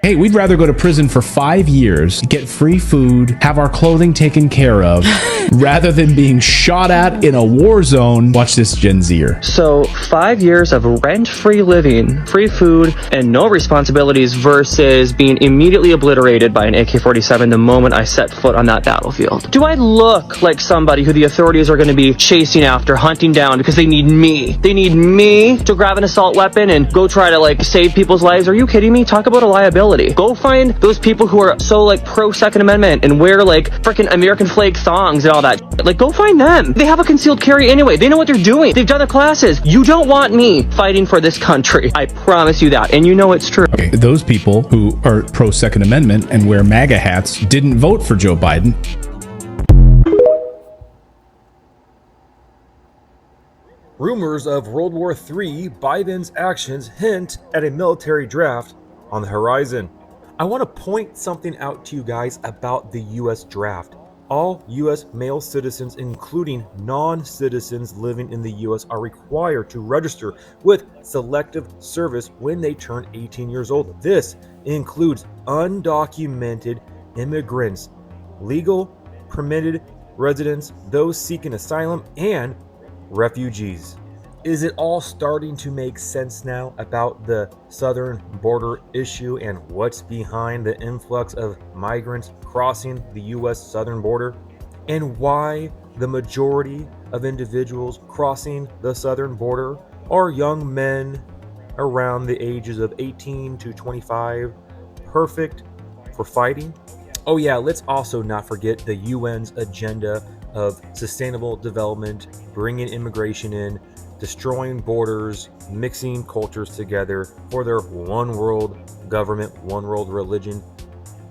Hey, we'd rather go to prison for 5 years, get free food, have our clothing taken care of, rather than being shot at in a war zone. Watch this, Gen Zer. So 5 years of rent-free living, free food, and no responsibilities versus being immediately obliterated by an AK-47 the moment I set foot on that battlefield. Do I look like somebody who the authorities are going to be chasing after, hunting down because they need me? They need me to grab an assault weapon and go try to save people's lives? Are you kidding me? Talk about a liability. Go find those people who are so pro Second Amendment and wear freaking American flag thongs and all that. Go find them. They have a concealed carry anyway. They know what they're doing. They've done the classes. You don't want me fighting for this country. I promise you that. And you know it's true. Okay, those people who are pro Second Amendment and wear MAGA hats didn't vote for Joe Biden. Rumors of World War III, Biden's actions hint at a military draft on the horizon. I want to point something out to you guys about the US draft. All US male citizens, including non-citizens living in the US, are required to register with Selective Service when they turn 18 years old. This includes undocumented immigrants, legal permitted residents, those seeking asylum, and refugees. Is it all starting to make sense now about the southern border issue and what's behind the influx of migrants crossing the US southern border? And why the majority of individuals crossing the southern border are young men around the ages of 18 to 25, perfect for fighting? Oh yeah, let's also not forget the UN's agenda of sustainable development, bringing immigration in, destroying borders, mixing cultures together for their one world government, one world religion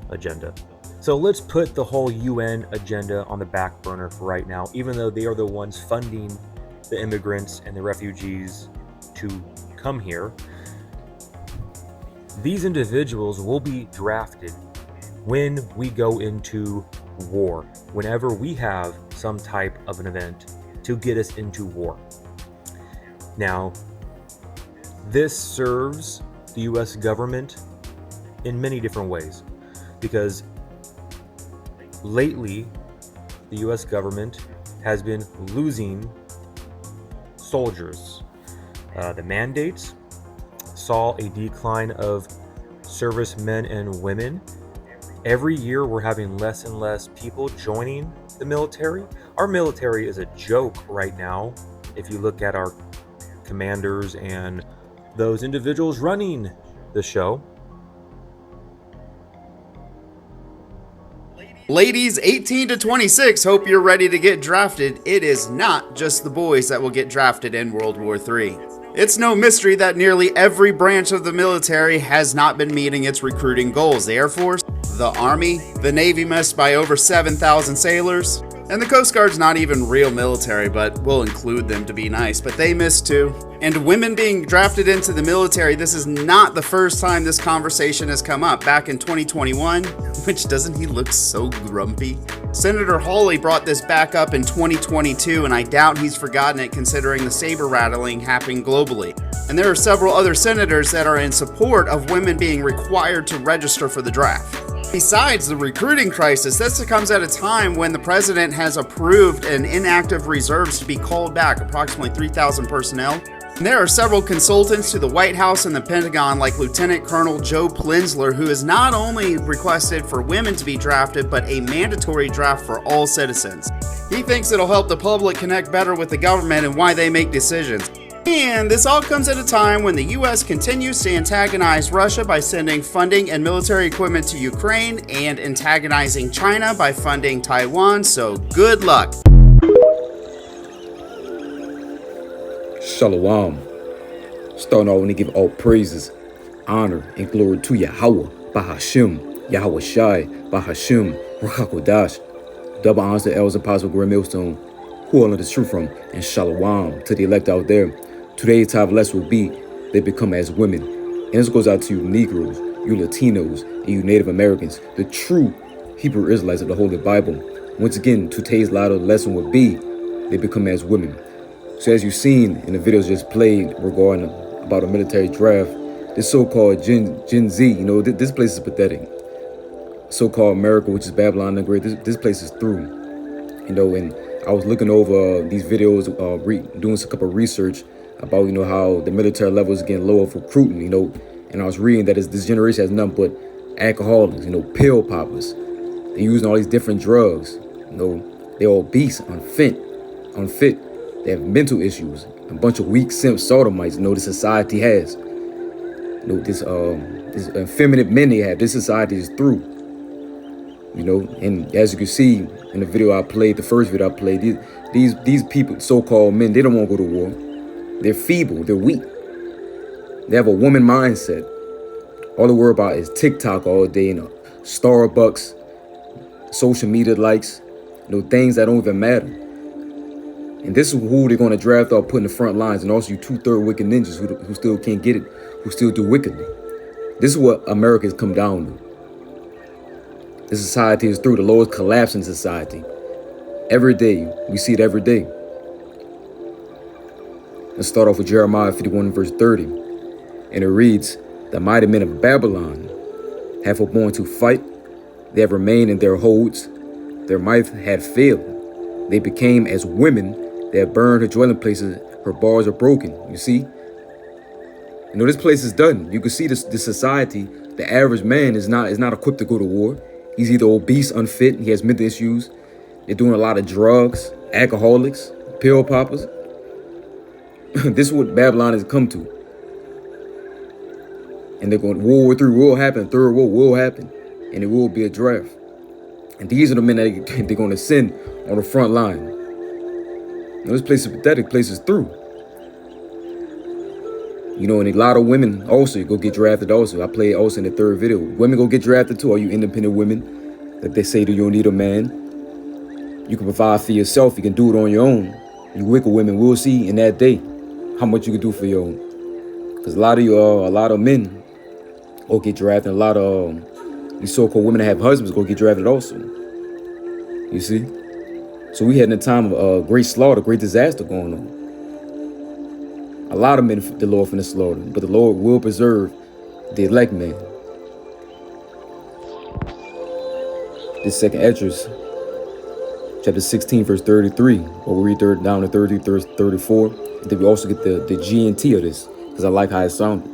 agenda. So let's put the whole UN agenda on the back burner for right now, even though they are the ones funding the immigrants and the refugees to come here. These individuals will be drafted when we go into war, whenever we have some type of an event to get us into war. Now, this serves the US government in many different ways, because lately the US government has been losing soldiers. The mandates saw a decline of servicemen and women. Every year we're having less and less people joining the military. Our military is a joke right now. If you look at our commanders and those individuals running the show. Ladies 18 to 26, hope you're ready to get drafted. It is not just the boys that will get drafted in World War III. It's no mystery that nearly every branch of the military has not been meeting its recruiting goals. The Air Force, the Army, the Navy missed by over 7,000 sailors, and the Coast Guard's not even real military, but we'll include them to be nice, but they missed too. And women being drafted into the military, this is not the first time this conversation has come up. Back in 2021, which doesn't he look so grumpy? Senator Hawley brought this back up in 2022, and I doubt he's forgotten it considering the saber rattling happening globally. And there are several other senators that are in support of women being required to register for the draft. Besides the recruiting crisis, this comes at a time when the president has approved an inactive reserves to be called back, approximately 3,000 personnel. And there are several consultants to the White House and the Pentagon, like Lieutenant Colonel Joe Plinzler, who has not only requested for women to be drafted, but a mandatory draft for all citizens. He thinks it'll help the public connect better with the government and why they make decisions. And this all comes at a time when the US continues to antagonize Russia by sending funding and military equipment to Ukraine and antagonizing China by funding Taiwan, so good luck. Shalom. Starting off, I want to give all praises, honor, and glory to Yahweh, Bahashim, Yahweh Shai, Bahashim, Ruchakodash. Double honors to elders, apostles, great millstone, who are learned the truth from, and Shalom to the elect out there. Today's top lesson will be, they become as women. And this goes out to you Negroes, you Latinos, and you Native Americans, the true Hebrew Israelites of the Holy Bible. Once again, today's latter lesson will be, they become as women. So as you've seen in the videos just played regarding about a military draft, this so-called Gen Z, you know, this place is pathetic. So-called America, which is Babylon the Great, this place is through. You know, and I was looking over these videos, doing some couple of research about, you know, how the military level is getting lower for recruiting, you know, and I was reading that this generation has nothing but alcoholics, you know, pill poppers. They're using all these different drugs, you know, they're obese, unfit. They have mental issues, a bunch of weak simp sodomites, you know, the society has. You know, this effeminate men they have, this society is through. You know, and as you can see in the video I played, the first video I played, these people, so-called men, they don't want to go to war. They're feeble, they're weak. They have a woman mindset. All they worry about is TikTok all day, you know, Starbucks, social media likes, you know, things that don't even matter. And this is who they're going to draft or put in the front lines, and also you 2/3 wicked ninjas who still can't get it, who still do wickedly. This is what America has come down to. The society is through, the lowest collapse in society. Every day, we see it every day. Let's start off with Jeremiah 51 verse 30. And it reads, the mighty men of Babylon have born to fight. They have remained in their holds. Their might had failed. They became as women. They have burned her dwelling places. Her bars are broken. You see? You know, this place is done. You can see this society. The average man is not equipped to go to war. He's either obese, unfit, he has mental issues. They're doing a lot of drugs, alcoholics, pill poppers. This is what Babylon has come to. And they're going, World War III will happen, Third World will happen, and it will be a draft. And these are the men that they're going to send on the front line. You know, this place is pathetic, place is through. You know, and a lot of women also go get drafted also. I played also in the third video. Women go get drafted too. Are you independent women that they say that you don't need a man? You can provide for yourself. You can do it on your own. You wicked women will see in that day how much you can do for your own. Because a lot of men go get drafted. A lot of these so-called women that have husbands go get drafted also. You see? So we had in a time of great slaughter, great disaster going on. A lot of men the Lord finna slaughter, but the Lord will preserve the elect man. This second Esdras, chapter 16, verse 33, or we read down to 30, verse 34. And then we also get the GNT of this, because I like how it sounded.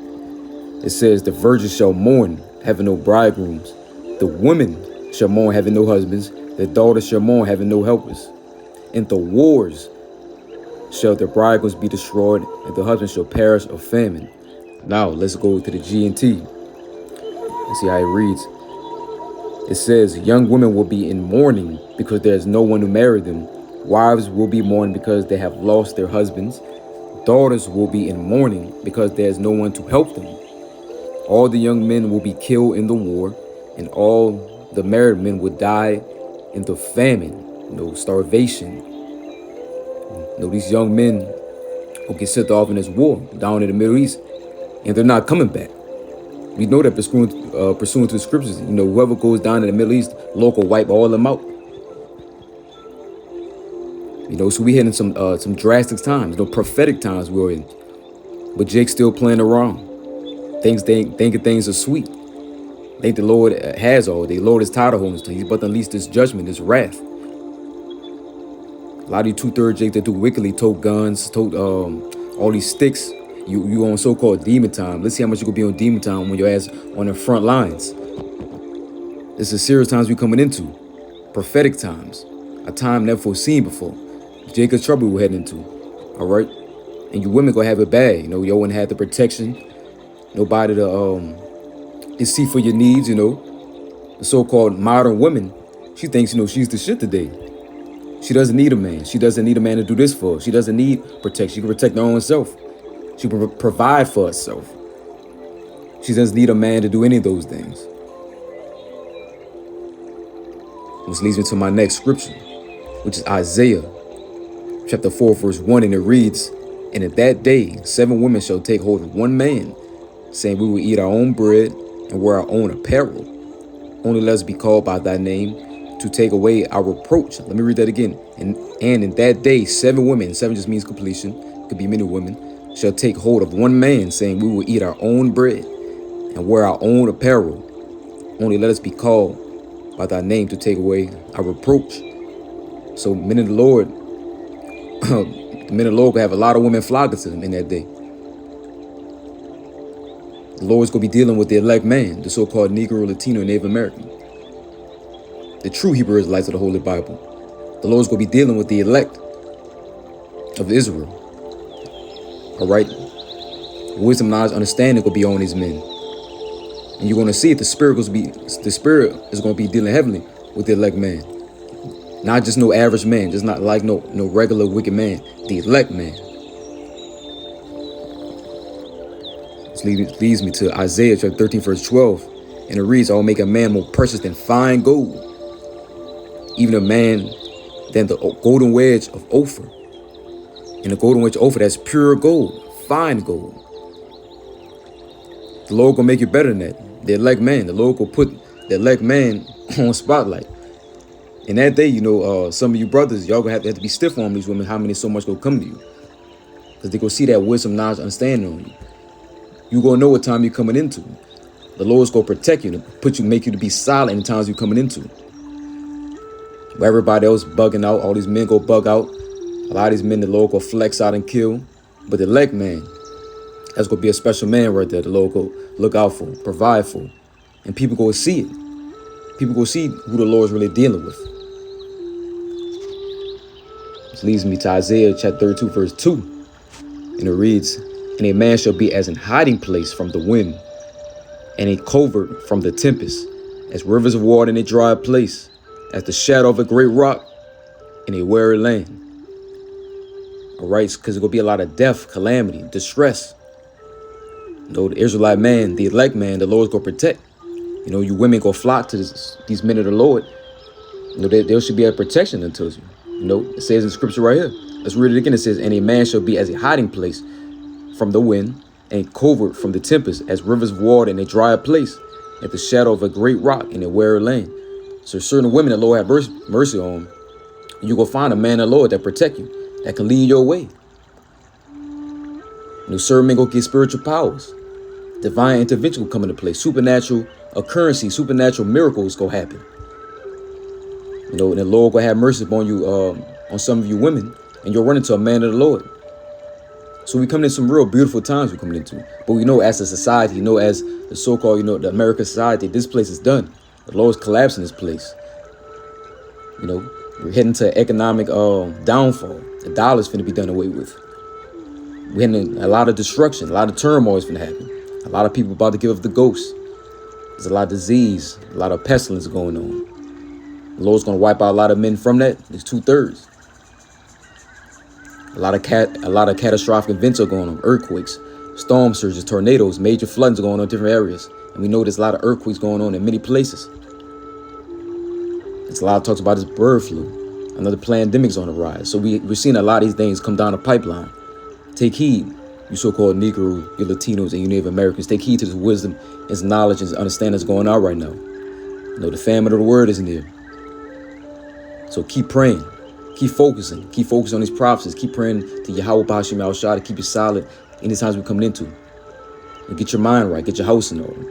It says, the virgins shall mourn, having no bridegrooms. The women shall mourn, having no husbands. The daughters shall mourn, having no helpers. In the wars shall their bridegrooms be destroyed, and the husband shall perish of famine. Now, let's go to the GNT and see how it reads. It says, young women will be in mourning because there is no one to marry them. Wives will be mourning because they have lost their husbands. Daughters will be in mourning because there is no one to help them. All the young men will be killed in the war, and all the married men will die in the famine, starvation. These young men will get sent off in this war down in the Middle East, and they're not coming back. We know that pursuant to the scriptures, whoever goes down in the Middle East, Lord will wipe all of them out. So we hitting some drastic times, prophetic times we're in. But Jake's still playing around. Thinking things are sweet. Think the Lord has all. The Lord is tired of holding things. He's about to unleash this judgment, this wrath. A lot of you 2/3 Jake that do wickedly, tote guns, tote all these sticks. You on so-called demon time. Let's see how much you gonna be on demon time when your ass on the front lines. This is serious times we coming into. Prophetic times. A time never foreseen before. Jacob's trouble we're heading into. All right? And you women gonna have it bad. You wouldn't have the protection. Nobody to see for your needs, The so-called modern woman, she thinks, she's the shit today. She doesn't need a man. She doesn't need a man to do this for her. She doesn't need protection. She can protect her own self. She can provide for herself. She doesn't need a man to do any of those things. Which leads me to my next scripture, which is Isaiah chapter 4, verse 1, and it reads, and at that day, 7 women shall take hold of one man, saying, we will eat our own bread and wear our own apparel. Only let us be called by thy name, to take away our reproach. Let me read that again. And in that day, 7 women, 7 just means completion, could be many women, shall take hold of one man, saying, we will eat our own bread and wear our own apparel. Only let us be called by thy name to take away our reproach. So men of the Lord, the men of the Lord will have a lot of women flocking to them in that day. The Lord's going to be dealing with the elect man, the so-called Negro, Latino, and Native American. The true Hebrew Israelites of the Holy Bible. The Lord's going to be dealing with the elect of Israel. All right? Wisdom, knowledge, understanding will be on these men. And you're going to see it. The Spirit is going to be dealing heavily with the elect man. Not just no average man, just not like no regular wicked man. The elect man. This leads me to Isaiah chapter 13, verse 12. And it reads, I will make a man more precious than fine gold, even a man than the golden wedge of Ophir. And the golden wedge of Ophir, that's pure gold, fine gold. The Lord gonna make you better than that. The elect man, the Lord will put the elect man on spotlight. And that day, some of you brothers, y'all gonna have to be stiff on these women, how many so much gonna come to you. Because they gonna see that wisdom, knowledge, understanding on you. You gonna know what time you're coming into. The Lord's gonna protect you, make you to be solid in the times you're coming into. Where everybody else bugging out, all these men go bug out. A lot of these men, the Lord go flex out and kill. But the elect man, that's gonna be a special man right there. The Lord go look out for, provide for. And people go see it. People go see who the Lord's really dealing with. This leads me to Isaiah chapter 32, verse 2. And it reads, and a man shall be as an hiding place from the wind, and a covert from the tempest, as rivers of water in a dry place, as the shadow of a great rock in a weary land. All right, because there's going to be a lot of death, calamity, distress. The Israelite man, the elect man, the Lord's going to protect. You women go flock to these men of the Lord. There should be a protection unto you. It says in scripture right here. Let's read it again. It says, and a man shall be as a hiding place from the wind, and covert from the tempest, as rivers of water in a dry place, at the shadow of a great rock in a weary land. So certain women the Lord have mercy on, you go find a man of the Lord that protect you, that can lead your way. Certain men go get spiritual powers. Divine intervention will come into play. Supernatural occurrences, supernatural miracles go happen. And the Lord will have mercy upon you, on some of you women, and you'll run into a man of the Lord. So we coming in some real beautiful times we're coming into. But we know as a society, as the so-called, the American society, this place is done. The Lord's collapsing this place. We're heading to economic downfall. The dollar's finna be done away with. We're heading a lot of destruction, a lot of turmoil is finna happen. A lot of people about to give up the ghost. There's a lot of disease, a lot of pestilence going on. The Lord's gonna wipe out a lot of men from that. It's 2/3. A lot of catastrophic events are going on. Earthquakes, storm surges, tornadoes, major floods are going on in different areas. And we know there's a lot of earthquakes going on in many places. There's a lot of talks about this bird flu. Another pandemic's on the rise. So we're seeing a lot of these things come down the pipeline. Take heed, you so-called Negro, you Latinos, and you Native Americans. Take heed to the wisdom and knowledge and understanding that's going on right now. The famine of the word is near. So keep praying. Keep focusing on these prophecies. Keep praying to Yahweh B'Hashem Yahushua to keep you solid in these times we're coming into. And get your mind right, get your house in order.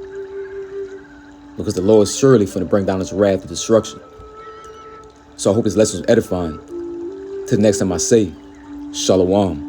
Because the Lord is surely going to bring down his wrath and destruction. So I hope this lesson was edifying. Till the next time I say, Shalom.